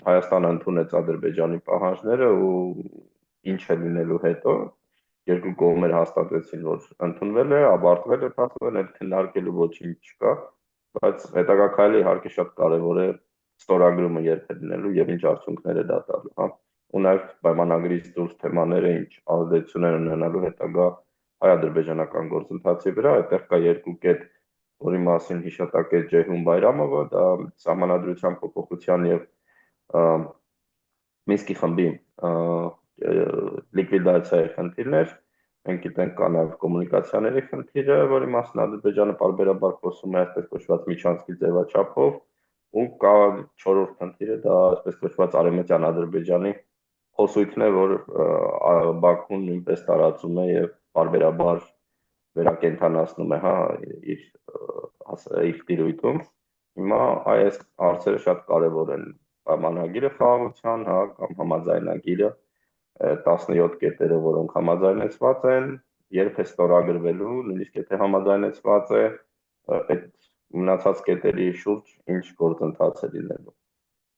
Հայաստանը ընդունեց Ադրբեջանի պահանջները ու ինչ է լինելու հետո երկու կողմեր հաստատեցին, որ ընդունվել է, ավարտվել է փաստորեն, այդ քննարկելու ոչինչ չկա, բայց հետագա քայլը իհարկե շատ կարևոր է ստորագրումը երբ է լինելու եւ ինչ արդյունքներ է դա տալու, հա։ Ու նաեւ պայմանագրից դուրս թեմաները ինչ ազդեցություն են ունենալու հետագա հայ-ադրբեջանական գործընթացի վրա, այդտեղ կա երկու կետ, որի մասին հիշատակ է Ջեհուն Բայրամովը, դա սահմանադրության փոփոխության եւ Մինսկի խմբի լիկվիդացիայի խնդիրներ, մենք գիտենք կա նաև կոմունիկացիաների խնդիրը, որի մասին Ադրբեջանը պարբերաբար խոսում է այսպես կոչված միջանցքի ձևաչափով, ու կա չորրորդ խնդիրը, դա այսպես կոչված արևմտյան Ադրբեջանի խոսույթն է, որ Բաքուն նույնպես տարածում է եւ պարբերաբար վերակենդանացնում է, հա, իր տիրույթում։ Հիմա այս հարցերը շատ կարևոր են, պայմանագիրը խաղաղության, հա, կամ համաձայնագիրը 17 կետերը, որոնք համաձայնեցված են, երբ է ստորագրվելու, նույնիսկ եթե համաձայնեցված է, այդ մնացած կետերի շուրջ ինչ գործընթաց է լինելու։